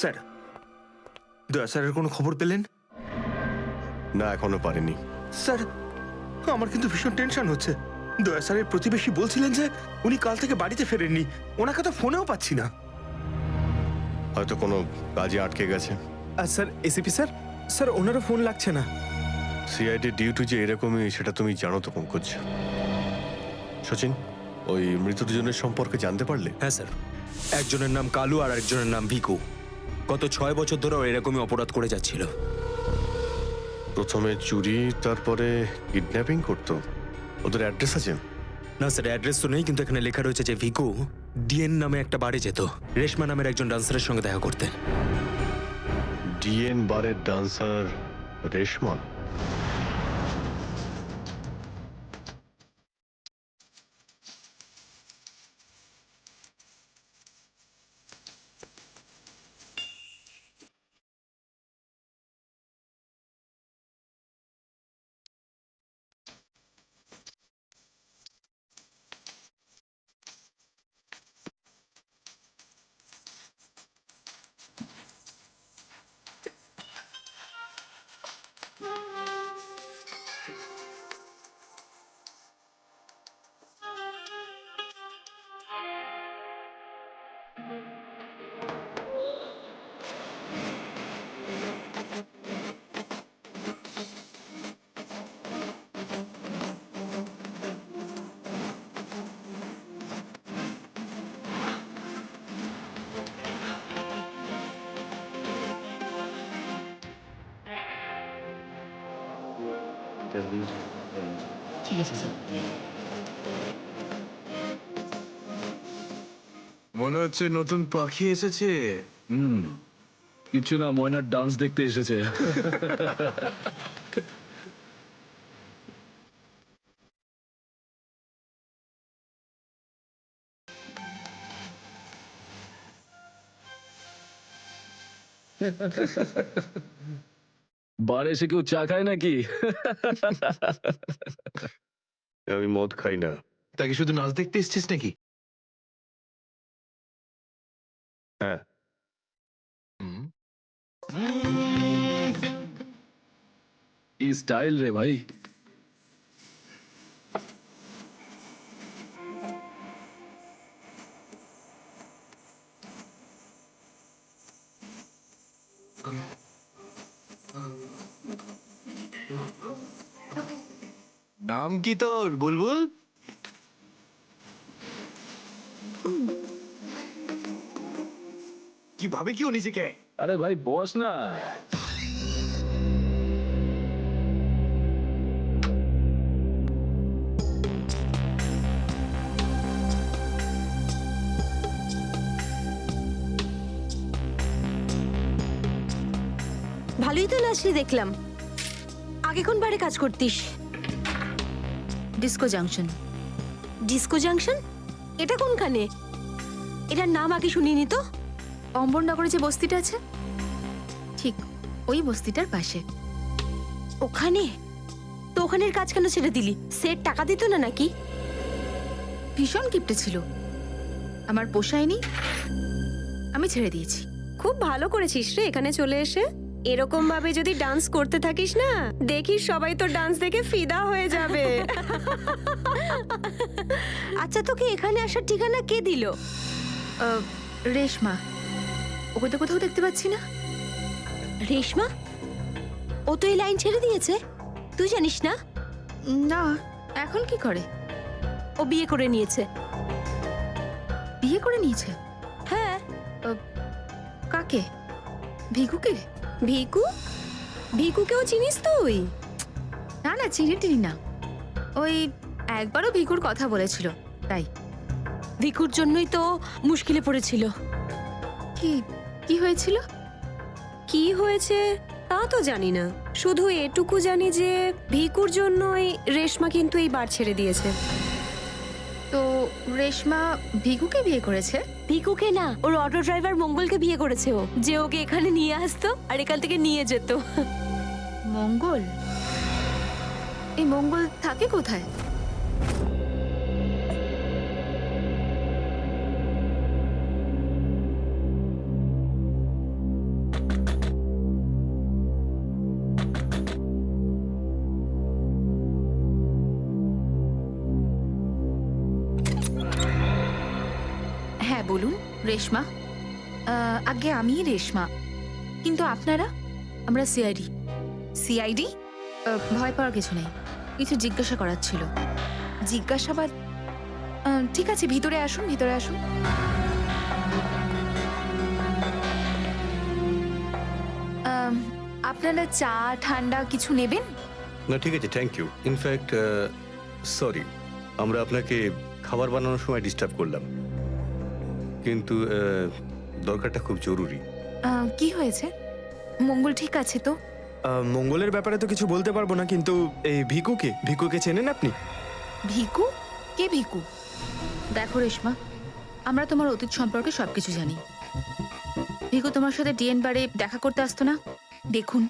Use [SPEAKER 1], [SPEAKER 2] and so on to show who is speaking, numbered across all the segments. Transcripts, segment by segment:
[SPEAKER 1] Sir, দয়া স্যারের কোনো খবর পেলেন?
[SPEAKER 2] না, এখনো পারিনি।
[SPEAKER 1] স্যার, আমার কিন্তু ভীষণ টেনশন হচ্ছে। দয়া স্যারের প্রতিবেশী বলছিলেন যে উনি কাল থেকে বাড়িতে ফেরেননি। ওনাকে তো ফোনেও পাচ্ছি না।
[SPEAKER 2] হয়তো কোনো কাজে আটকে গেছে।
[SPEAKER 1] আর স্যার, এসিপি স্যার, স্যার ওনারও ফোন লাগছে না।
[SPEAKER 2] সিআইডি ডিউটি যে এরকমই সেটা তুমি জানো তো পঙ্কজ। সচিন, ওই মৃত দুজনের সম্পর্কে জানতে পারলে?
[SPEAKER 3] হ্যাঁ স্যার, একজনের নাম কালু আর একজনের নাম ভিকু। গত 6 বছর ধরে এরকমই অপরাধ করে যাচ্ছিল।
[SPEAKER 2] প্রথমে চুরি, তারপরে কিডন্যাপিং করতো। ওদের অ্যাড্রেস আছে?
[SPEAKER 3] না স্যার, অ্যাড্রেস তো নেই, কিন্তু এখানে লেখা রয়েছে যে ভিকু ডিএন নামে একটা বারে যেত, রেশমা নামের একজন ডান্সারের সঙ্গে দেখা করতেন।
[SPEAKER 2] ডিএন বারের ডান্সার রেশমা?
[SPEAKER 4] ঠিক আছে স্যার।
[SPEAKER 5] মনে হচ্ছে নতুন পাখি এসেছে।
[SPEAKER 6] কিছু না, ময়নার ডান্স দেখতে এসেছে। বারে এসে কেউ চা খায় নাকি?
[SPEAKER 2] আমি মদ খাই না।
[SPEAKER 5] তাকে শুধু নাচ দেখতে এসেছিস নাকি?
[SPEAKER 2] হ্যাঁ।
[SPEAKER 6] এই স্টাইল রে ভাই।
[SPEAKER 5] নাম কি তোর, বুলবুল? কি ভাবে কি ও নিজেকে?
[SPEAKER 6] আরে ভাই বস না।
[SPEAKER 7] ভালোই তো লাস্টে দেখলাম। আগে কোন বারে কাজ করতিস?
[SPEAKER 4] Disco junction.
[SPEAKER 7] Disco junction? এটা কোনখানে? এটার নাম আগে শুনিনি তো।
[SPEAKER 4] অম্বরনগরে যে বস্তিটা আছে, ঠিক ওই বস্তিটার পাশে।
[SPEAKER 7] ওখানে? তো ওখানের কাজ কেন ছেড়ে দিলি? সেট টাকা দিত না নাকি?
[SPEAKER 4] ভীষণ কিপটে ছিল, আমার পোষায়নি, আমি ছেড়ে দিয়েছি।
[SPEAKER 7] খুব ভালো করেছিস রে এখানে চলে এসে। এরকম ভাবে যদি ডান্স করতে থাকিস না, দেখিস সবাই তো ডান্স দেখে ফিদা হয়ে যাবে। আচ্ছা, তোকে এখানে আসার ঠিকানা কে দিল?
[SPEAKER 4] রেশমা, ওকে তো কোথাও দেখতে পাচ্ছি না।
[SPEAKER 7] রেশমা? ও তো এই লাইন ছেড়ে দিয়েছে, তুই জানিস না?
[SPEAKER 4] না, এখন কি করে?
[SPEAKER 7] ও বিয়ে করে নিয়েছে।
[SPEAKER 4] বিয়ে করে নিয়েছে?
[SPEAKER 7] হ্যাঁ।
[SPEAKER 4] কাকে? ভিকুকে?
[SPEAKER 7] ভিকু? ভিকুকেও চিনিস তুই?
[SPEAKER 4] না না, চিনি টিনি না। ওই একবারও ভিকুর কথা বলেছিল, তাই।
[SPEAKER 7] ভিকুর জন্যই তো মুশকিলে পড়েছিল।
[SPEAKER 4] কি কি হয়েছিল?
[SPEAKER 7] কি হয়েছে তা তো জানি না, শুধু এটুকু জানি যে ভিকুর জন্যই রেশমা কিন্তু এই বার ছেড়ে দিয়েছে।
[SPEAKER 4] তো রেশমা ভিকুকে বিয়ে করেছে?
[SPEAKER 7] ভিকুকে না, ওর অটো ড্রাইভার মঙ্গলকে বিয়ে করেছে ও, যে ওকে এখানে নিয়ে আসতো আর এখান থেকে নিয়ে যেত।
[SPEAKER 4] মঙ্গল? এই মঙ্গল থাকে কোথায়? রেশমা। আগে আমি রেশমা, কিন্তু আপনারা? আমরা সিআইডি। সিআইডি? ভয় পাওয়ার কিছু নেই, কিছু জিজ্ঞাসা করার ছিল। জিজ্ঞাসাবাদ? ঠিক আছে, ভিতরে আসুন, ভিতরে আসুন। আপনারা চা ঠান্ডা কিছু নেবেন?
[SPEAKER 2] না ঠিক আছে, থ্যাংক ইউ। ইনফ্যাক্ট সরি, আমরা আপনাকে খাবার বানানোর সময় ডিস্টার্ব করলাম, কিন্তু দরকারটা খুব জরুরি।
[SPEAKER 4] কি হয়েছে? মঙ্গল ঠিক আছে তো?
[SPEAKER 3] মঙ্গলের ব্যাপারে তো কিছু বলতে পারবো না, কিন্তু এই ভিকুকে চেনেন আপনি?
[SPEAKER 4] ভিকু? কে ভিকু? দেখো রেশমা, আমরা তোমার অতীত সম্পর্কে সবকিছু জানি। ভিকু তোমার সাথে ডিএন বারে দেখা করতে আসতো না? দেখুন,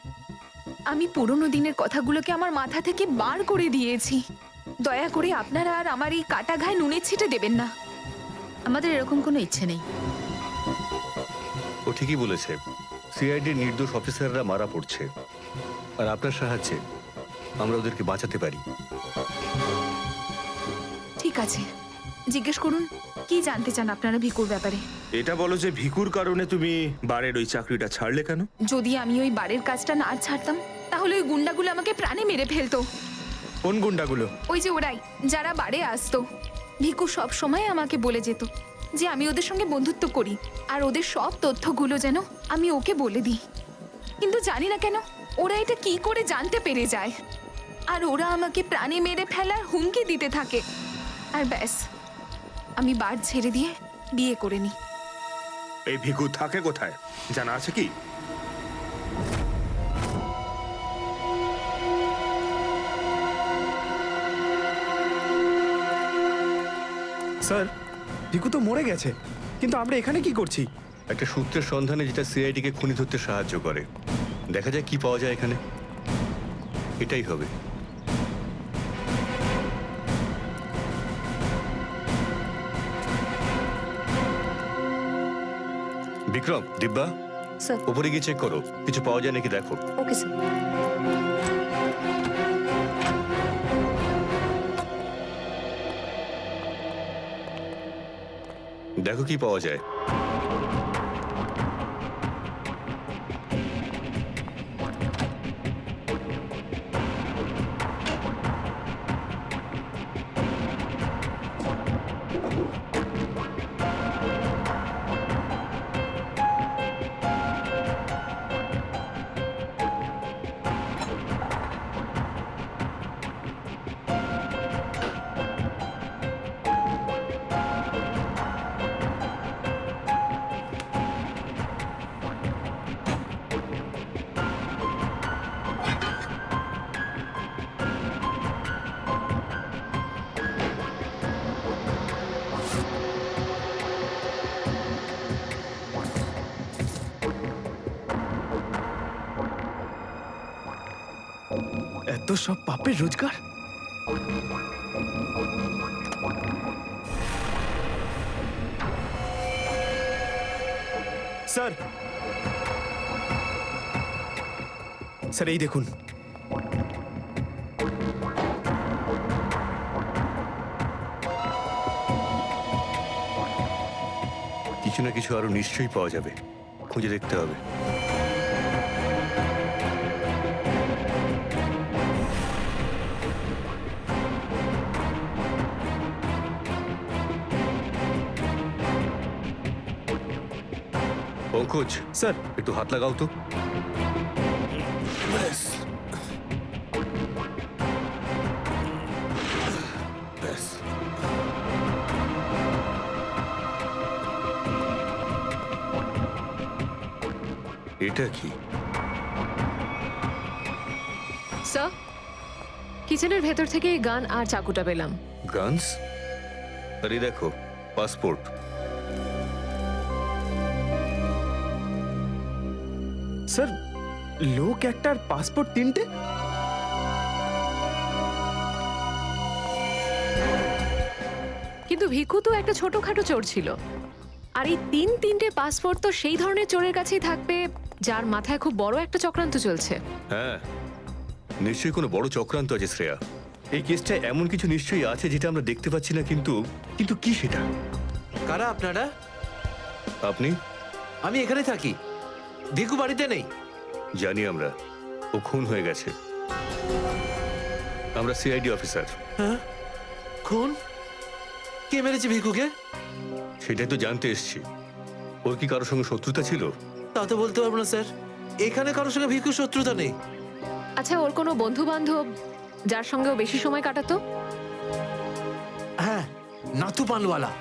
[SPEAKER 4] আমি পুরনো দিনের কথাগুলোকে আমার মাথা থেকে বার করে দিয়েছি। দয়া করে আপনারা আর আমার এই কাটা ঘায়ে নুনের ছিটে দেবেন না। আমাদের এরকম কোনো ইচ্ছে নেই।
[SPEAKER 2] ও ঠিকই বলেছে, সিআইডির নির্দোষ অফিসাররা মারা পড়ছে, আর আপনার সাহায্যে আমরা ওদেরকে বাঁচাতে পারি।
[SPEAKER 4] ঠিক আছে, জিজ্ঞেস করুন, কি জানতে চান আপনারা ভিকুর ব্যাপারে?
[SPEAKER 1] এটা বলো যে ভিকুর কারণে তুমি বারের ওই চাকরিটা ছাড়লে কেন?
[SPEAKER 4] যদি আমি ওই বারের কাজটা না ছাড়তাম, তাহলে ওই গুন্ডাগুলো আমাকে প্রাণে মেরে ফেলতো।
[SPEAKER 3] কোন গুন্ডাগুলো?
[SPEAKER 4] ওই যে ওরাই, যারা বারে আসতো। ভিকু সব সময় আমাকে বলে যেত যে আমি ওদের সঙ্গে বন্ধুত্ব করি, আর ওদের সব তথ্যগুলো যেন আমি ওকে বলে দিই। কিন্তু জানি না কেন ওরা এটা কি করে জানতে পেরে যায়, আর ওরা আমাকে প্রাণে মেরে ফেলার হুমকি দিতে থাকে। আর ব্যাস, আমি বার ছেড়ে দিয়ে বিয়ে করে নিই।
[SPEAKER 1] এই ভিকু থাকে কোথায় জানা আছে কি?
[SPEAKER 3] স্যার, ভিকু তো মরে গেছে, কিন্তু আমরা এখানে কি করছি?
[SPEAKER 2] একটা সূত্রের সন্ধানে যেটা সিআইডিকে খুনি ধরতে সাহায্য করে। দেখা যায় কি পাওয়া যায় এখানে, এটাই হবে। বিক্রম, দিব্যা,
[SPEAKER 7] স্যার।
[SPEAKER 2] উপরে গিয়ে চেক করো, কিছু পাওয়া যায় নাকি দেখো।
[SPEAKER 7] Okay sir.
[SPEAKER 2] দেখো কি পাওয়া যায়।
[SPEAKER 3] এত সব পাপের রোজগার? স্যার, স্যার এই দেখুন।
[SPEAKER 2] কিছু না কিছু আরো নিশ্চয়ই পাওয়া যাবে, খুঁজে দেখতে হবে। পঙ্কজ,
[SPEAKER 3] স্যার,
[SPEAKER 2] একটু হাত লাগাও তো। এটা কি?
[SPEAKER 8] স্যার, কিচেনের ভেতর থেকে গান আর চাকুটা পেলাম।
[SPEAKER 2] গানস? আরে দেখো, পাসপোর্ট।
[SPEAKER 3] স্যার, লোক একটার পাসপোর্ট তিনটে?
[SPEAKER 8] কিন্তু ভিকু তো একটা ছোটখাটো চোর ছিল, আর এই তিনটে পাসপোর্ট তো সেই ধরনের চোরের কাছেই থাকবে যার মাথায় খুব বড় একটা চক্রান্ত চলছে।
[SPEAKER 2] হ্যাঁ, নিশ্চয়ই কোনো বড় চক্রান্ত আছে শ্রেয়া। এই কেসটা এমন কিছু নিশ্চয়ই আছে যেটা আমরা দেখতে পাচ্ছি না, কিন্তু কিন্তু কি সেটা?
[SPEAKER 3] কারা আপনারা?
[SPEAKER 2] আপনি?
[SPEAKER 5] আমি এখানে থাকি, ভিকু বাড়িতে নেই।
[SPEAKER 2] জানি আমরা, ও খুন হয়ে গেছে। আমরা সিআইডি অফিসার।
[SPEAKER 5] হ্যাঁ, খুন? কে মেরেছে ভিকুকে?
[SPEAKER 2] সেটাই তো জানতে এসেছি। ওর কি কারোর সঙ্গে শত্রুতা ছিল?
[SPEAKER 5] তা তো বলতে পারবো না স্যার, এখানে কারোর সঙ্গে ভিকুর শত্রুতা নেই।
[SPEAKER 8] আচ্ছা, ওর কোনো বন্ধু বান্ধব যার সঙ্গে ও বেশি সময় কাটাতো?
[SPEAKER 5] হ্যাঁ, নাথু পানওয়ালা,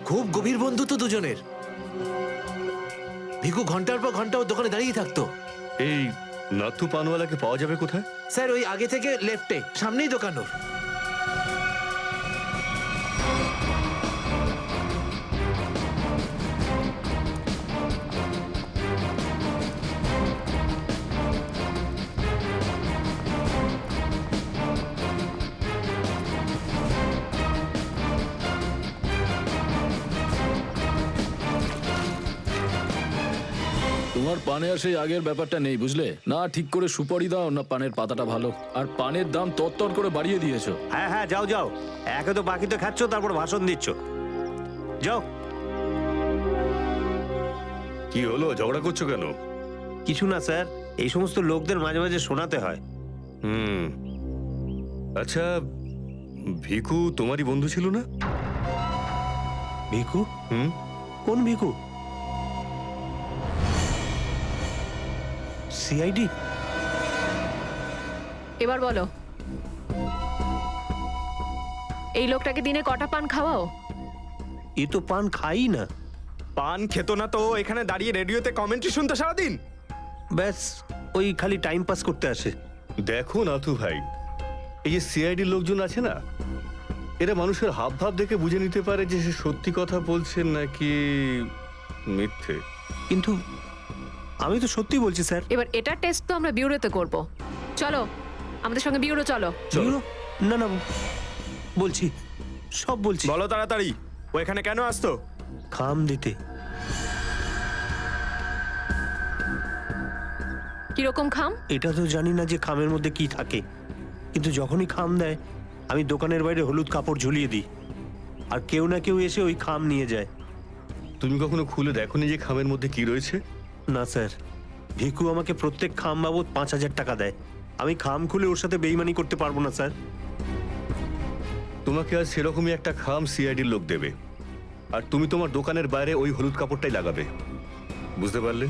[SPEAKER 5] খুব গভীর বন্ধুত্ব দুজনের। ভিকু ঘন্টার পর ঘন্টা ওর দোকানে দাঁড়িয়ে থাকতো।
[SPEAKER 2] এই নাথু পানওয়ালাকে পাওয়া যাবে কোথায়?
[SPEAKER 5] স্যার ওই আগে থেকে লেফটে, সামনেই দোকান ওর।
[SPEAKER 6] তোমার পানে আর সেই আগের ব্যাপারটা নেই, বুঝলে? না ঠিক করে সুপারি দাও, না পানের পাতাটা ভালো। আর পানের দাম তত্তর করে বাড়িয়ে দিয়েছো।
[SPEAKER 9] হ্যাঁ হ্যাঁ, যাও যাও, একে তো বাকি তো খাচ্ছ, তারপর ভাষণ দিচ্ছ। যাও।
[SPEAKER 2] কি হলো, ঝগড়া করছো কেন?
[SPEAKER 9] কিছু না স্যার, এই সমস্ত লোকদের মাঝে মাঝে শোনাতে হয়।
[SPEAKER 2] হুম, আচ্ছা, ভিকু তোমারই বন্ধু ছিল না?
[SPEAKER 9] ভিকু?
[SPEAKER 2] হুম,
[SPEAKER 9] কোন ভিকু? সিআইডি?
[SPEAKER 8] এবার বলো, এই লোকটাকে দিনে কটা পান খাওয়াও?
[SPEAKER 9] এ তো পান খাই না।
[SPEAKER 3] পান খেতো না তো এখানে দাঁড়িয়ে রেডিওতে কমেন্ট্রি শুনতো সারাদিন?
[SPEAKER 9] ব্যাস, ওই খালি টাইম পাস করতে আসে।
[SPEAKER 2] দেখো নাথু ভাই, এই যে সিআইডির লোকজন আছে না, এরা মানুষের হাব ভাব দেখে বুঝে নিতে পারে যে সে সত্যি কথা বলছে নাকি মিথ্যে।
[SPEAKER 9] কিন্তু আমি তো সত্যি বলছি স্যার।
[SPEAKER 8] এবার এটার টেস্ট তো আমরা বিউরোতে করব। চলো আমাদের সঙ্গে বিউরো চলো।
[SPEAKER 9] চলো। না না, বলছি, সব বলছি।
[SPEAKER 3] বলো তাড়াতাড়ি, ও এখানে কেন আসতো?
[SPEAKER 9] খাম দিতে।
[SPEAKER 8] কিরকম খাম?
[SPEAKER 9] এটা তো জানি না যে খামের মধ্যে কি থাকে, কিন্তু যখনই খাম দেয় আমি দোকানের বাইরে হলুদ কাপড় ঝুলিয়ে দিই, আর কেউ না কেউ এসে ওই খাম নিয়ে যায়।
[SPEAKER 2] তুমি কখনো খুলে দেখোনি যে খামের মধ্যে কি রয়েছে?
[SPEAKER 9] না স্যার, ভিকু আমাকে প্রত্যেক খাম বাবদ 5,000 টাকা দেয়। আমি খাম খুলে ওর সাথে বেইমানি করতে পারবো না স্যার।
[SPEAKER 2] তোমাকে আজ সেরকমই একটা খাম সিআইডির লোক দেবে, আর তুমি তোমার দোকানের বাইরে ওই হলুদ কাপড়টাই লাগাবে। বুঝতে পারলে?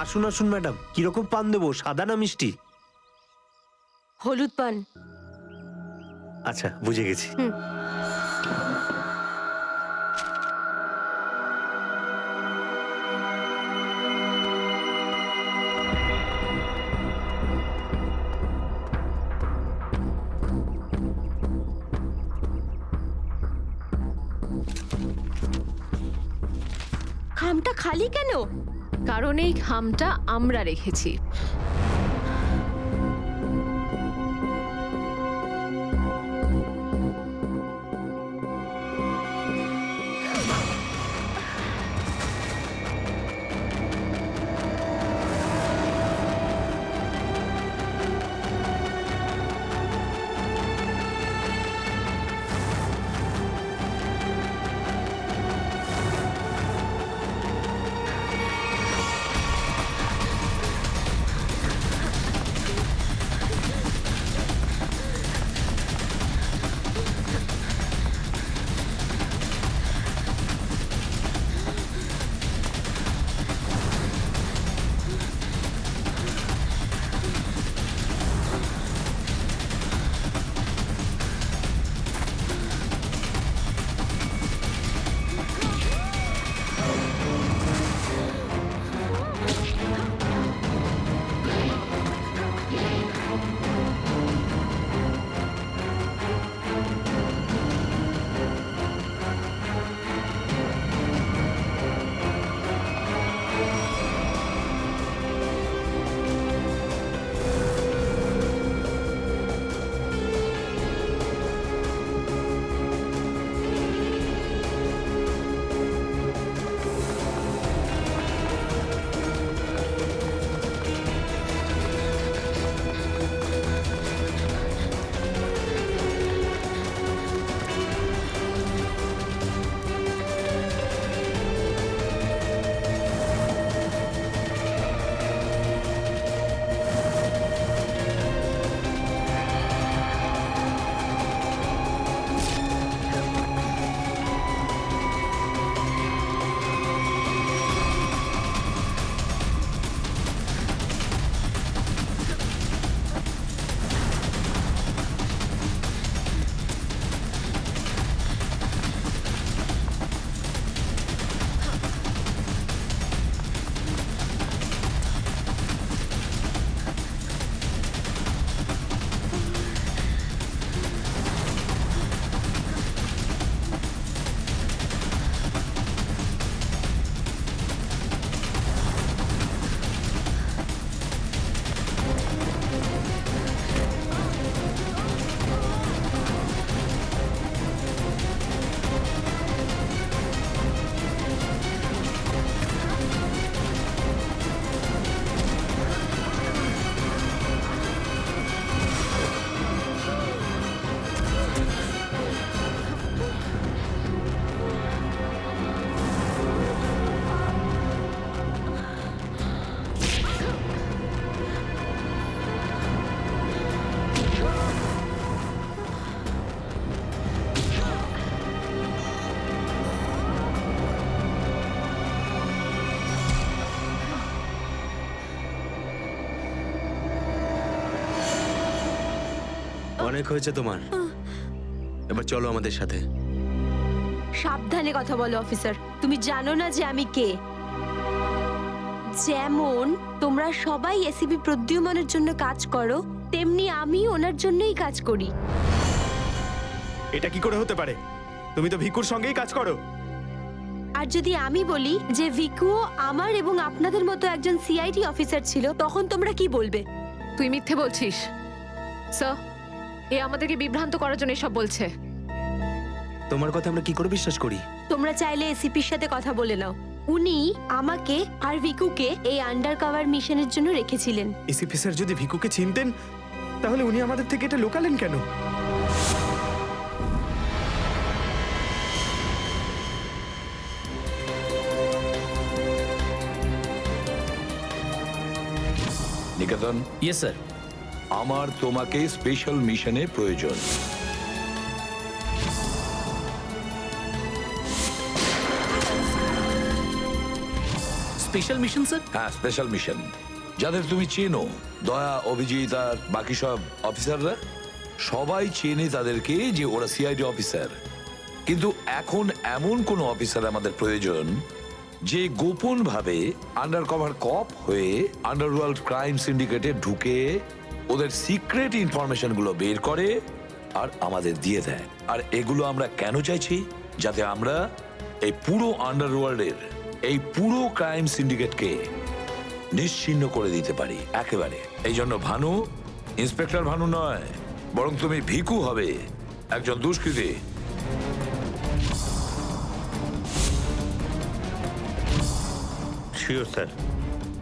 [SPEAKER 9] আসুন আসুন ম্যাডাম, কিরকম পান দেবো, সাদা না মিষ্টি?
[SPEAKER 7] হলুদ পান।
[SPEAKER 9] আচ্ছা, বুঝে গেছি।
[SPEAKER 7] খামটা খালি কেন?
[SPEAKER 8] কারণ এই খামটা আমরা রেখেছি।
[SPEAKER 3] অনেক হয়েছে তোমার, এবার চলো আমাদের সাথে।
[SPEAKER 7] সাবধানে কথা বলো অফিসার, তুমি জানো না যে আমি কে। যেমন তোমরা সবাই এসিপি প্রদ্যুম্নের জন্য কাজ করো, তেমনি আমি ওনার জন্যই কাজ করি।
[SPEAKER 1] এটা কি করে হতে পারে? তুমি তো ভিকুর সঙ্গেই কাজ করো।
[SPEAKER 7] আর যদি আমি বলি যে ভিকুও আমার এবং আপনাদের মতো একজন সিআইডি অফিসার ছিল, তখন তোমরা কি বলবে?
[SPEAKER 8] তুই মিথ্যে বলছিস স্যার। এ আমাদেরকে বিভ্রান্ত করার জন্য সব বলছে।
[SPEAKER 3] তোমার কথা আমরা কি করে বিশ্বাস করি?
[SPEAKER 7] তোমরা চাইলে এসিপির সাথে কথা বলে নাও। উনি আমাকে আর ভিকুকে এই আন্ডার কভার মিশনের জন্য রেখেছিলেন।
[SPEAKER 1] এসিপি স্যার যদি ভিকুকে চিনতেন তাহলে উনি আমাদের থেকে এটা লুকালেন কেন?
[SPEAKER 10] নিকেতন,
[SPEAKER 6] ইয়েস স্যার।
[SPEAKER 10] আমার তোমাকে স্পেশাল মিশনে প্রয়োজন।
[SPEAKER 6] Special mission sir?
[SPEAKER 10] হ্যাঁ, স্পেশাল মিশন। যাদের তুমি চেনো, দয়া, অভিজিৎ আর বাকি সব অফিসাররা, সবাই চেনে তাদেরকে যে ওরা সিআইডি অফিসার। কিন্তু এখন এমন কোন অফিসার আমাদের প্রয়োজন যে গোপন ভাবে আন্ডার কভার কপ হয়ে আন্ডারওয়ার্ল্ড ক্রাইম সিন্ডিকেটে ঢুকে ওদের সিক্রেট ইনফরমেশন গুলো বের করে আর আমাদের দিয়ে দেয়। আর এগুলো আমরা কেন চাইছি? যাতে আমরা এই পুরো আন্ডারওয়ার্ল্ডের এই পুরো ক্রাইম সিন্ডিকেটকে নিশ্চিহ্ন করে দিতে পারি একেবারে। এই জন্য ভানু ইন্সপেক্টর ভানু নয়, বরং তুমি ভিকু হবে, একজন দুষ্কৃতী।
[SPEAKER 9] শিওর স্যার,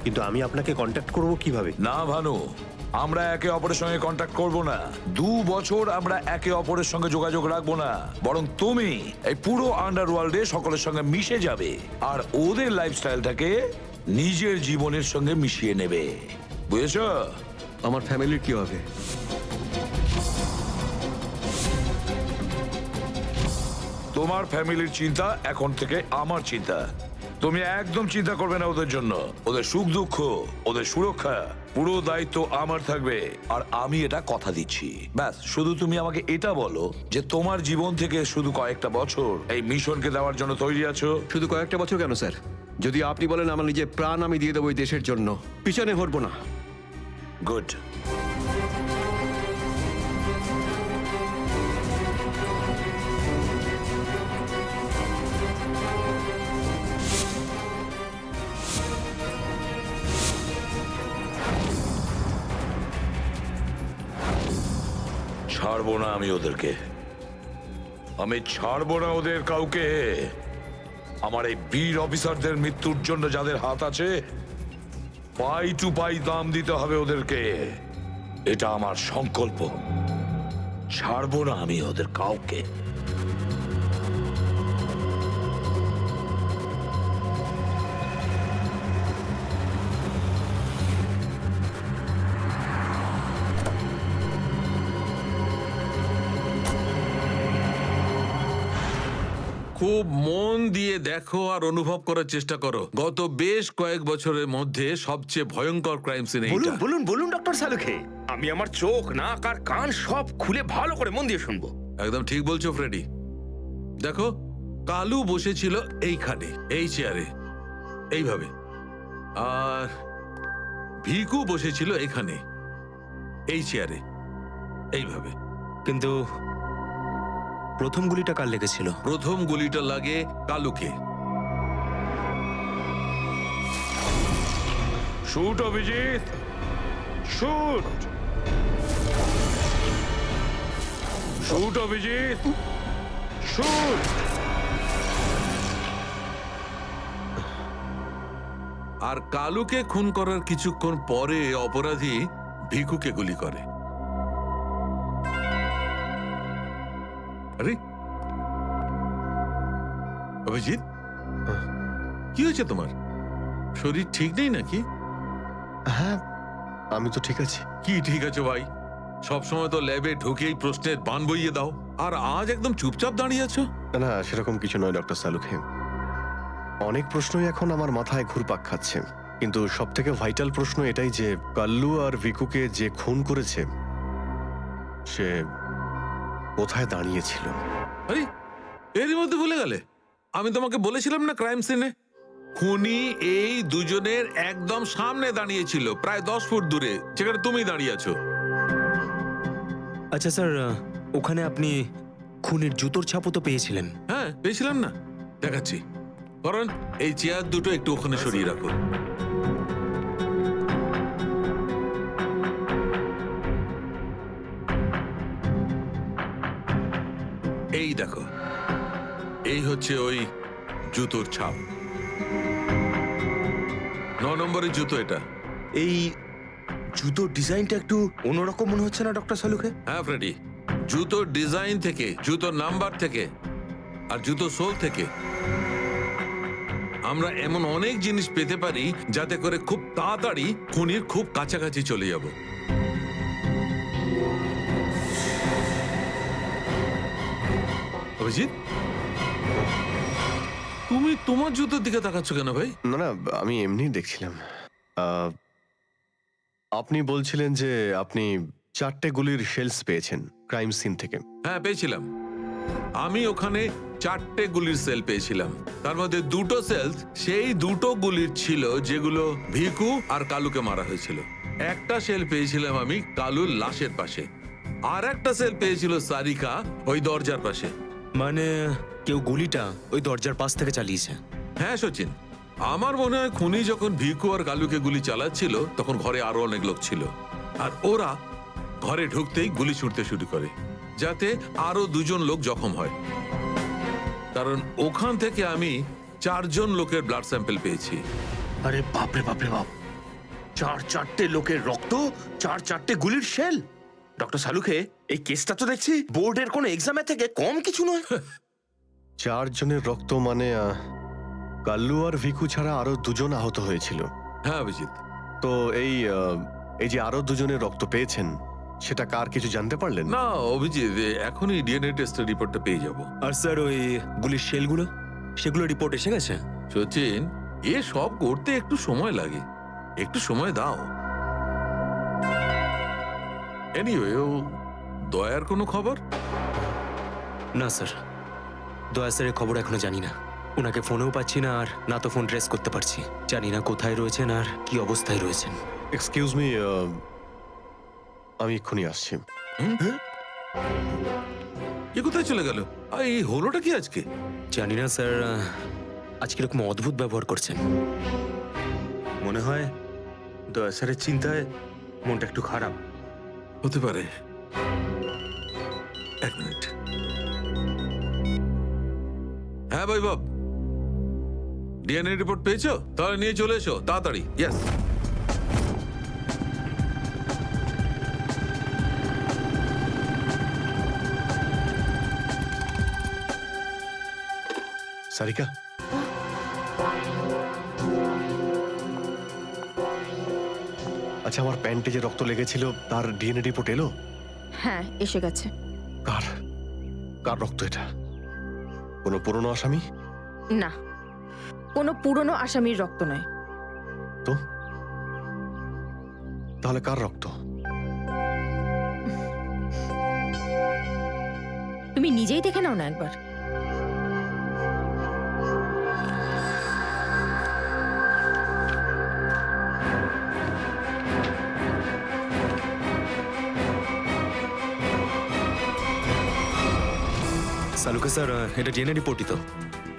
[SPEAKER 9] কিন্তু আমি আপনাকে কন্ট্যাক্ট করব কিভাবে?
[SPEAKER 10] না ভানু, আমরা একে অপরের সঙ্গে কন্ট্যাক্ট করব না। 2 বছর আমরা একে অপরের সঙ্গে যোগাযোগ রাখবো না, বরং তুমি এই পুরো আন্ডারওয়ার্ল্ডে সকলের সঙ্গে মিশে যাবে আর ওদের লাইফস্টাইলটাকে নিজের জীবনের সঙ্গে মিশিয়ে নেবে। বুঝেছো?
[SPEAKER 2] আমার ফ্যামিলির কি হবে?
[SPEAKER 10] তোমার ফ্যামিলির চিন্তা এখন থেকে আমার চিন্তা। তুমি একদম চিন্তা করবে না ওদের জন্য। ওদের সুখ দুঃখ, ওদের সুরক্ষা, পুরো দায়িত্ব আমার থাকবে। আর আমি এটা কথা দিচ্ছি। ব্যাস, শুধু তুমি আমাকে এটা বলো যে তোমার জীবন থেকে শুধু কয়েকটা বছর এই মিশনকে দেওয়ার জন্য তৈরি আছো।
[SPEAKER 2] শুধু কয়েকটা বছর কেন স্যার? যদি আপনি বলেন আমার নিজের প্রাণ আমি দিয়ে দেবো এই দেশের জন্য, পিছনে হটবো না।
[SPEAKER 10] গুড। ছাড়বো না আমি ওদেরকে, আমি ছাড়বো না ওদের কাউকে। আমার এই বীর অফিসারদের মৃত্যুর জন্য যাদের হাত আছে, পাই টু পাই দাম দিতে হবে ওদেরকে। এটা আমার সংকল্প। ছাড়বো না আমি ওদের কাউকে।
[SPEAKER 11] খুব মন দিয়ে দেখো আর অনুভব করার চেষ্টা করো। গত বেশ কয়েক বছরের মধ্যে সবচেয়ে ভয়ঙ্কর ক্রাইম সিন
[SPEAKER 1] বলুন
[SPEAKER 11] এইটা।
[SPEAKER 1] বলুন বলুন ডক্টর সালুখে, আমি আমার চোখ, নাক আর কান সব খুলে ভালো করে মন দিয়ে শুনবো।
[SPEAKER 11] একদম ঠিক বলছো ফ্রেডি। দেখো, কালু বসেছিল এইখানে, এই চেয়ারে, এইভাবে। আর ভিকু বসেছিল এখানে, এই চেয়ারে, এইভাবে।
[SPEAKER 3] কিন্তু প্রথম গুলিটা কার লেগেছিল?
[SPEAKER 11] প্রথম গুলিটা লাগে কালুকে।
[SPEAKER 10] Shoot Abhijit, shoot. Shoot Abhijit, shoot.
[SPEAKER 11] আর কালুকে খুন করার কিছুক্ষণ পরে অপরাধী ভিকুকে গুলি করে। আরে অভিজিৎ, কি হয়েছে তোমার? শরীর ঠিক নেই নাকি?
[SPEAKER 2] হ্যাঁ, আমি তো ঠিক আছি।
[SPEAKER 11] কি ঠিক আছে ভাই? সবসময় তো ল্যাবে ঢুকেই প্রশ্নের বান বইয়ে দাও, আর আজ একদম চুপচাপ দাঁড়িয়ে আছো।
[SPEAKER 2] না, সেরকম কিছু নয় ডক্টর সালুখে। অনেক প্রশ্নই এখন আমার মাথায় ঘুরপাক খাচ্ছে, কিন্তু সব থেকে ভাইটাল প্রশ্ন এটাই যে কাল্লু আর ভিকুকে যে খুন করেছে সে কোথায় দাঁড়িয়েছিল?
[SPEAKER 11] আরে এরই মধ্যে ভুলে গেলে? আমি তোমাকে বলেছিলাম না ক্রাইম সিনে খুনি এই দুজনের একদম সামনে দাঁড়িয়েছিল, প্রায় 10 ফুট দূরে, যেখানে তুমি দাঁড়িয়ে আছো।
[SPEAKER 3] আচ্ছা স্যার, ওখানে আপনি খুনের জুতোর ছাপও তো পেয়েছিলেন।
[SPEAKER 11] হ্যাঁ পেয়েছিলাম না, দেখাচ্ছি। কারণ এই চেয়ার দুটো একটু ওখানে সরিয়ে রাখো। এই দেখো, এই হচ্ছে ওই জুতোর ছাপ। 9 নম্বরের জুতো এটা।
[SPEAKER 1] এই জুতোর ডিজাইনটা একটু অন্যরকম মনে হচ্ছে না ডক্টর সালুকে?
[SPEAKER 11] হ্যাঁ ফ্রেডি, জুতোর ডিজাইন থেকে, জুতোর নাম্বার থেকে আর জুতো সোল থেকে আমরা এমন অনেক জিনিস পেতে পারি যাতে করে খুব তাড়াতাড়ি খুনির খুব কাছাকাছি চলে যাব। অভিজিৎ, তুমি তোমার জুতোর দিকে তাকাচ্ছ কেন ভাই?
[SPEAKER 2] না না, আমি এমনি দেখছিলাম। আপনি বলছিলেন যে আপনি 4টে গুলির শেলস পেয়েছেন ক্রাইম সিন থেকে।
[SPEAKER 11] হ্যাঁ পেয়েছিলাম। আমি ওখানে 4টে গুলির সেল পেয়েছিলাম। তার মধ্যে 2টো সেল সেই 2টো গুলির ছিল যেগুলো ভিকু আর কালুকে মারা হয়েছিল। একটা সেল পেয়েছিলাম আমি কালুর লাশের পাশে, আর একটা সেল পেয়েছিল সারিকা ওই দরজার পাশে।
[SPEAKER 3] মানে কেউ গুলিটা ওই দরজার পাশ থেকে চালিয়েছে?
[SPEAKER 11] হ্যাঁ সচিন, আমার মনে হয় খুনি যখন ভিকু আর কালুকে গুলি চালাচ্ছিল তখন ঘরে আরো অনেক লোক ছিল, আর ওরা ঘরে ঢুকতেই গুলি ছুটতে শুরু করে যাতে আরো 2জন লোক জখম হয়। কারণ ওখান থেকে আমি 4জন লোকের ব্লাড স্যাম্পল পেয়েছি।
[SPEAKER 1] আরে বাপরে বাপরে বাপ, 4টে লোকের রক্ত, 4টে গুলির শেল। ডক্টর সালুকে, এই কেসটা তো দেখছি বোর্ডের কোনো এক্সামের থেকে কম কিছু নয়।
[SPEAKER 2] 4 জনের রক্ত মানে কাল্লু আর ভিকু ছাড়া আরো 2জন আহত হয়েছিল।
[SPEAKER 11] হ্যাঁ অভিজিৎ।
[SPEAKER 2] তো এই যে আরো 2জনের রক্ত পেয়েছেন, সেটা কার কিছু জানতে পারলেন?
[SPEAKER 11] না অভিজিৎ, এখনই ডিএনএ টেস্টের রিপোর্টটা পেয়ে যাব।
[SPEAKER 3] আর স্যার ওই গুলির শেলগুলো, সেগুলো রিপোর্ট এসে গেছে?
[SPEAKER 11] সচিন, এ সব করতে একটু সময় লাগে, একটু সময় দাও। এনিওয়ে, ও দয়ার কোনো খবর?
[SPEAKER 3] না স্যার, দয়া স্যারের খবর এখনো জানি না। ওনাকে ফোনেও পাচ্ছি না, আর না তো ফোন ট্রেস করতে পারছি। জানি না কোথায় রয়েছেন আর কি অবস্থায় রয়েছেন।
[SPEAKER 2] এক্সকিউজ মি, আমি এক্ষুনি আসছি।
[SPEAKER 11] এ কোথায় চলে গেল? আর এই হলোটা কি আজকে?
[SPEAKER 3] জানি না স্যার, আজকে এরকম অদ্ভুত ব্যবহার করছেন।
[SPEAKER 1] মনে হয় দয়া স্যারের চিন্তায় মনটা একটু খারাপ।
[SPEAKER 11] হতে পারে। 1 মিনিট। হ্যাঁ বৈভব, ডিএনএ রিপোর্ট পেয়েছো? তাহলে নিয়ে চলে এসো তাড়াতাড়ি। ইয়েস।
[SPEAKER 2] সারিকা, আচ্ছা, আমার প্যান্টে যে রক্ত লেগেছিল তার ডিএনএ রিপোর্ট এলো?
[SPEAKER 12] হ্যাঁ এসে গেছে।
[SPEAKER 2] কার কার রক্ত এটা? কোনো পুরনো আসামি?
[SPEAKER 12] না, কোনো পুরনো আসামির রক্ত নয়।
[SPEAKER 2] তো তাহলে কার রক্ত?
[SPEAKER 12] তুমি নিজেই দেখে নাও না একবার।
[SPEAKER 3] সালুকে স্যার, এটা ডিএনএ রিপোর্টই তো?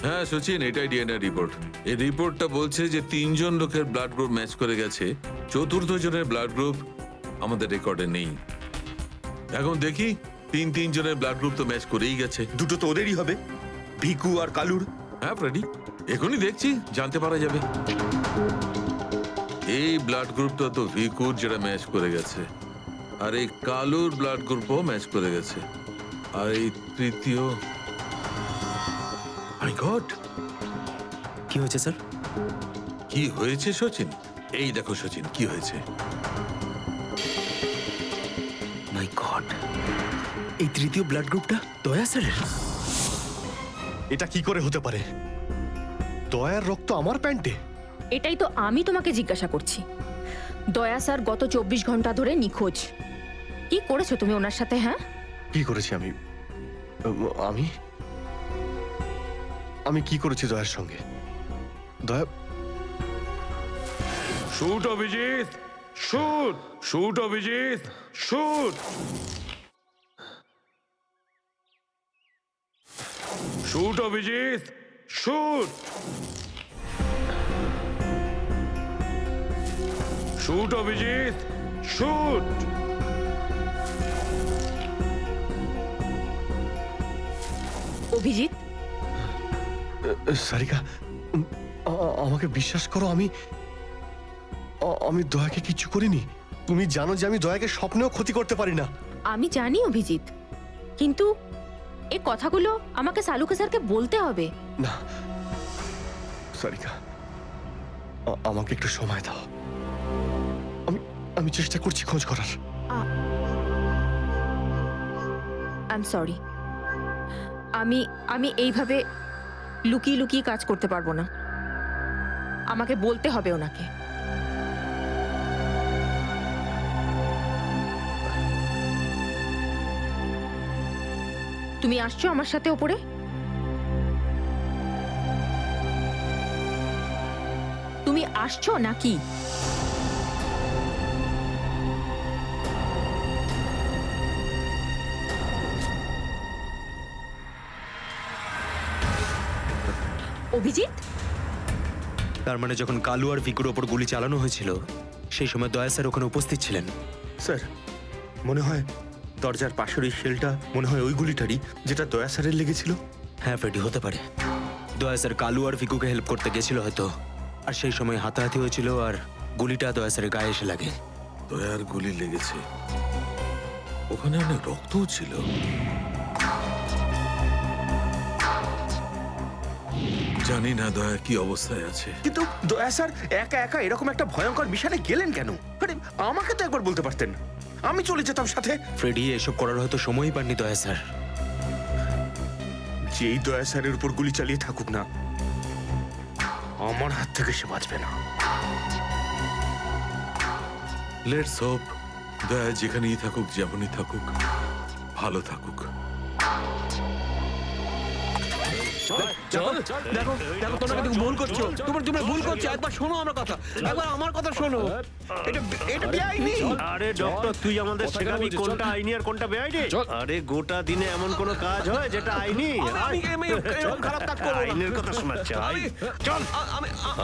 [SPEAKER 11] হ্যাঁ সচিন, এটাই ডিএনএ রিপোর্ট। এই রিপোর্টটা বলছে যে 3জন লোকের ব্লাড গ্রুপ ম্যাচ করে গেছে, 4র্থ জনের ব্লাড গ্রুপ আমাদের রেকর্ডে নেই। এখন দেখি 3 জনের ব্লাড গ্রুপ তো ম্যাচ করেই গেছে।
[SPEAKER 1] 2টো তো ওদেরই হবে, ভিকু আর কালুর।
[SPEAKER 11] হ্যাঁ ফ্রেডি, এখনই দেখছি, জানতে পারা যাবে। এই ব্লাড গ্রুপটা তো ভিকুর যেটা ম্যাচ করে গেছে, আর এই কালুর ব্লাড গ্রুপও ম্যাচ করে গেছে, আর এই তৃতীয়। মাই গড,
[SPEAKER 3] কি হয়েছে স্যার?
[SPEAKER 11] কি হয়েছে সচিন? এই দেখো সচিন, কি হয়েছে।
[SPEAKER 3] মাই গড, এই তৃতীয় ব্লাড গ্রুপটা দয়া স্যারের?
[SPEAKER 2] এটা কি করে হতে পারে? দয়ার রক্ত আমার প্যান্টে?
[SPEAKER 12] এটাই তো আমি তোমাকে জিজ্ঞাসা করছি। দয়া স্যার গত 24 ঘন্টা ধরে নিখোঁজ। কি করেছো তুমি ওনার সাথে? হ্যাঁ,
[SPEAKER 2] কি করেছি আমি? আমি আমি কি করেছি দয়ার সঙ্গে? দয়া,
[SPEAKER 10] shoot Abhijit, shoot, shoot Abhijit, shoot, shoot Abhijit, shoot, shoot Abhijit, shoot.
[SPEAKER 12] Abhijit,
[SPEAKER 2] Sarika, আমাকে বিশ্বাস করো, আমি দয়াকে কিচ্ছু করিনি। তুমি জানো যে আমি দয়াকে স্বপ্নেও ক্ষতি করতে পারি না।
[SPEAKER 12] আমি জানি অভিজিৎ, কিন্তু এই কথাগুলো আমাকে সালুকে স্যারকে বলতে হবে।
[SPEAKER 2] না সারিকা, আমাকে একটু সময় দাও। আমি চেষ্টা করছি খোঁজ করার।
[SPEAKER 12] আই এম সরি, আমি এইভাবে লুকিয়ে লুকিয়ে কাজ করতে পারবো না। আমাকে বলতে হবে ওনাকে। তুমি আসছো আমার সাথে ওপরে? তুমি আসছো নাকি? অভিজিৎ,
[SPEAKER 3] তার মানে যখন কালু আর ভিকুর ওপর গুলি চালানো হয়েছিল সেই সময় দয়া স্যার ওখানে উপস্থিত ছিলেন।
[SPEAKER 1] স্যার, মনে হয় দরজার পাশের ওই শেলটা মনে হয় ওই গুলিটারই, যেটা দয়া স্যারের লেগেছিল।
[SPEAKER 3] হ্যাঁ ফ্রেডি, হতে পারে। দয়া স্যার কালু আর ভিকুকে হেল্প করতে গেছিল হয়তো, আর সেই সময় হাতাহাতি হয়েছিল আর গুলিটা দয়া স্যারের গায়ে এসে লাগে।
[SPEAKER 11] দয়ার গুলি লেগেছে, ওখানে অনেক রক্তও ছিল। জানি না দয়া কি অবস্থায় আছে।
[SPEAKER 1] কিন্তু দয়া স্যার একা একা এরকম একটা ভয়ঙ্কর মিশনে গেলেন কেন? আরে আমাকে তো একবার বলতে পারতেন, আমি চলে যেতাম সাথে।
[SPEAKER 3] ফ্রেডি এসব করার হয়তো সময়ই পাননি দয়া স্যার।
[SPEAKER 1] যেই দয়া স্যারের উপর গুলি চালিয়ে থাকুক না, আমার হাত থেকে সে বাঁচবে না।
[SPEAKER 11] লেটস হোপ দয়া যেখানেই থাকুক, যেমনই থাকুক, ভালো থাকুক।
[SPEAKER 9] দেখো দেখো, তোমরা কিন্তু ভুল করছো। তোমরা ভুল করছো। একবার শোনো আমার কথা, একবার আমার কথা শোনো। এটা বেআইনি। আরে ডক্টর, তুই আমাদের শেখাবি কোনটা আইনি আর কোনটা বেআইনি? আরে গোটা দিনে এমন কোন কাজ হয় যেটা আইনি? এরকম খারাপ কাজ করো না। আইনের কথা শোনাচ্ছে। চল।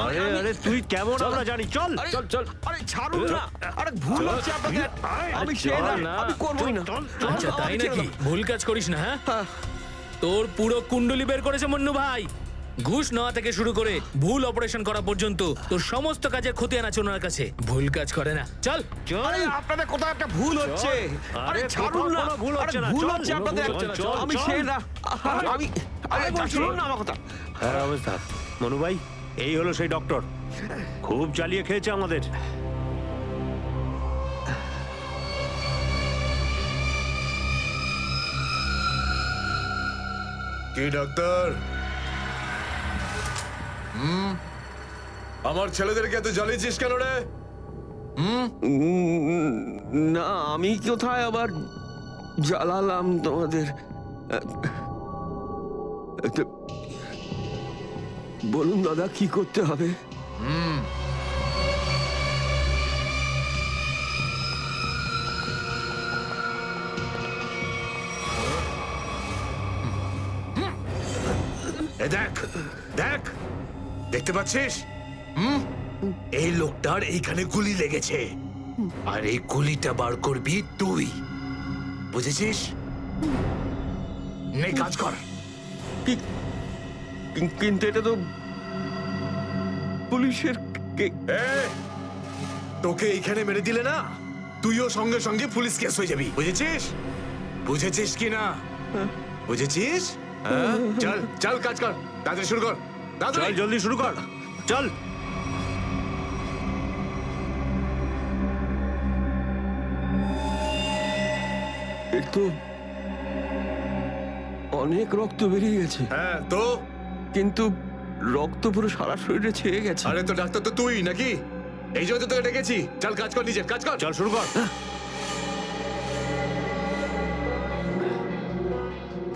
[SPEAKER 9] আরে আরে তুই কেমন আমরা জানি। চল চল চল। আরে ছাড়ুন না। আরে ভুল হচ্ছে আপনাদের। আমি চাই না, আমি করবই না।
[SPEAKER 6] আচ্ছা তাই নাকি? ভুল কাজ করিস না। হ্যাঁ, তোর পুরো কুণ্ডলি বের করেছে মন্নু ভাই। ঘুষ নেওয়া থেকে শুরু করে ভুল অপারেশন করা পর্যন্ত তোর সমস্ত কাজের ক্ষতি আনাচ্ছে ওনার কাছে। ভুল কাজ করে না। চল।
[SPEAKER 9] আরে আপনাদের কোথাও একটা ভুল হচ্ছে। আরে ছাড়ুন না। ভুল হচ্ছে না। ভুল হচ্ছে আপনাদের। আমি সেই না। আমি আরে শুনুন না আমার কথা। হ্যাঁ অবস্থা মনু ভাই, এই হলো সেই ডক্টর। খুব জ্বালিয়ে খেয়েছে আমাদের।
[SPEAKER 10] কি ডাক্তার? আমার ছেলেদেরকে এত জ্বালিয়েছিস কেন রে?
[SPEAKER 13] না, আমি কোথায় আবার জ্বালালাম তোমাদের? বলুন দাদা, কি করতে হবে?
[SPEAKER 10] দেখ দেখ, দেখতে পাচ্ছিস? এই লোকটার এইখানে গুলি লেগেছে, আর এই গুলিটা বার করবি তুই, বুঝেছিস? নে কাজ কর।
[SPEAKER 13] কিন্তু এটা তো পুলিশের।
[SPEAKER 10] তোকে এইখানে মেরে দিলে না, তুইও সঙ্গে সঙ্গে পুলিশ কেস হয়ে যাবি, বুঝেছিস? বুঝেছিস কি না? বুঝেছিস? চল চল কাজ কর, তাড়াতাড়ি শুরু কর।
[SPEAKER 9] চল জলদি শুরু কর। চল।
[SPEAKER 13] তো অনেক রক্ত বেরিয়ে গেছে।
[SPEAKER 10] হ্যাঁ তো?
[SPEAKER 13] কিন্তু রক্ত পুরো সারা শরীরে ছেয়ে গেছে।
[SPEAKER 10] আরে তো ডাক্তার তো তুই নাকি? এই জন্য তো তোকে ডেকেছি। চল কাজ কর, নিজে কাজ কর।
[SPEAKER 9] চল শুরু কর।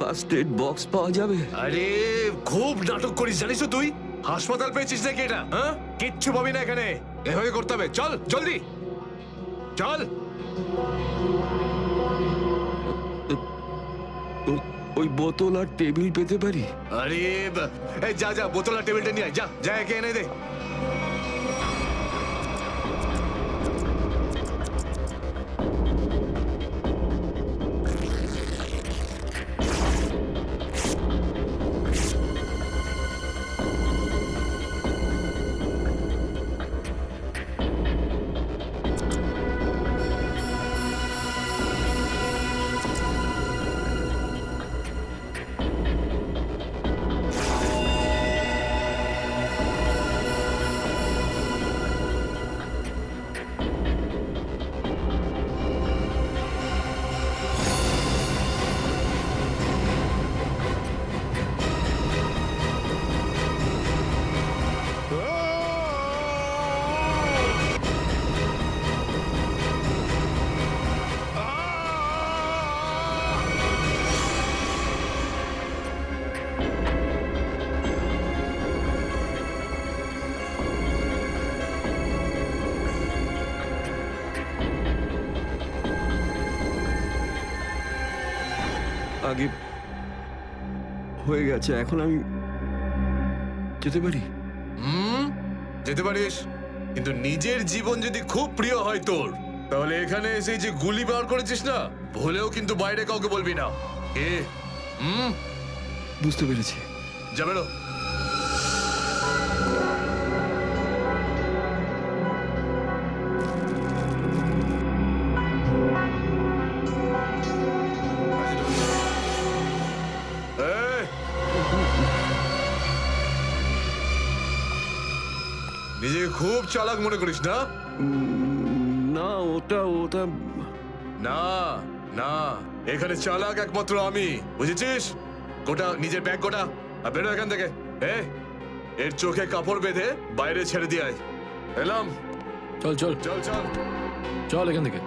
[SPEAKER 13] ফার্স্ট এড বক্স পাওয়া যাবে?
[SPEAKER 9] আরে খুব নাটক করিস জানিস তো তুই? হাসপাতাল পেয়েছিস নাকি এটা? হ্যাঁ, কিচ্ছু পাবি না এখানে। এভাবে করতে হবে। চল জলদি চল।
[SPEAKER 13] ওই বোতল আর টেবিল পেতে পারি?
[SPEAKER 9] আরে এই যা যা, বোতল আর টেবিলটা নিয়ে আয়। যা যা, একে এনে দে।
[SPEAKER 13] আগে হয়ে গেছে, এখন আমি যেতে পারি?
[SPEAKER 11] যেতে পারিস, কিন্তু নিজের জীবন যদি খুব প্রিয় হয় তোর, তাহলে এখানে এসে যে গুলি বার করেছিস না, ভুলেও কিন্তু বাইরে কাউকে বলবি না। এ
[SPEAKER 13] বুঝতে পেরেছি।
[SPEAKER 11] যা বেরো। নিজেকে খুব চালাক মনে করিস না?
[SPEAKER 13] না, ওটা
[SPEAKER 11] না না, এখানে চালাক একমাত্র আমি, বুঝেছিস? গোটা নিজের ব্যাগ গোটা, আর বেরো এখান থেকে। এর চোখে কাপড় বেঁধে বাইরে ছেড়ে দিয়ে আয়। এলাম।
[SPEAKER 6] চল চল
[SPEAKER 11] চল চল
[SPEAKER 6] চল এখান থেকে।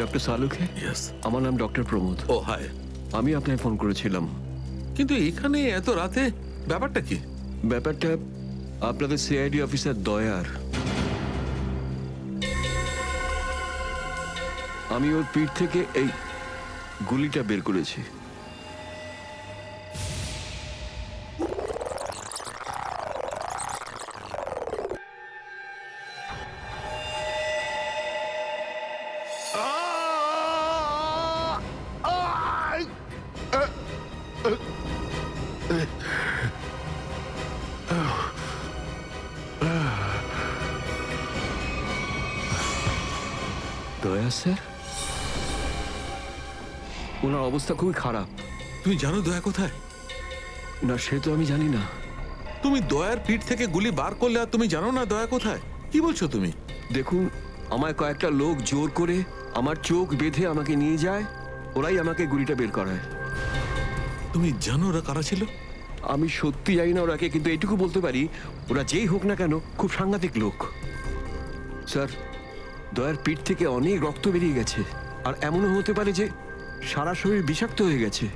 [SPEAKER 13] ডক্টর সালুখে? আমার নাম ডক্টর প্রমোদ।
[SPEAKER 11] ও হাই।
[SPEAKER 13] আমি আপনাকে ফোন করেছিলাম।
[SPEAKER 11] কিন্তু এখানে এত রাতে ব্যাপারটা কি?
[SPEAKER 13] ব্যাপারটা আপনাদের সিআইডি অফিসার দয়ার। আমি ওর পিঠ থেকে এই গুলিটা বের করেছি। দয়া স্যার, ওনার অবস্থা খুবই খারাপ।
[SPEAKER 11] তুমি জানো দয়া কোথায়?
[SPEAKER 13] না, সে তো আমি জানি না।
[SPEAKER 11] তুমি দয়ার পিঠ থেকে গুলি বার করলে আর তুমি জানো না দয়া কোথায়? কি বলছো তুমি?
[SPEAKER 13] দেখুন, আমায় কয়েকটা লোক জোর করে আমার চোখ বেঁধে আমাকে নিয়ে যায়, ওরাই আমাকে গুলিটা বের করায়।
[SPEAKER 11] তুমি জানো ওরা কারা ছিল?
[SPEAKER 13] আমি সত্যি জানি না ওরাকে, কিন্তু এইটুকু বলতে পারি ওরা যেই হোক না কেন খুব সাংঘাতিক লোক। স্যার, দয়ার পিঠ থেকে অনেক রক্ত বেরিয়ে গেছে, আর এমনও হতে পারে যে সারা শরীর বিষাক্ত হয়ে গেছে।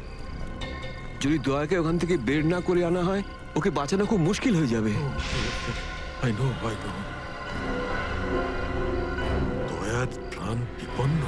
[SPEAKER 13] যদি দয়াকে ওখান থেকে বের না করে আনা হয়, ওকে বাঁচানো খুব মুশকিল হয়ে যাবে।
[SPEAKER 11] I know. দয়ার প্রাণ বিপন্ন।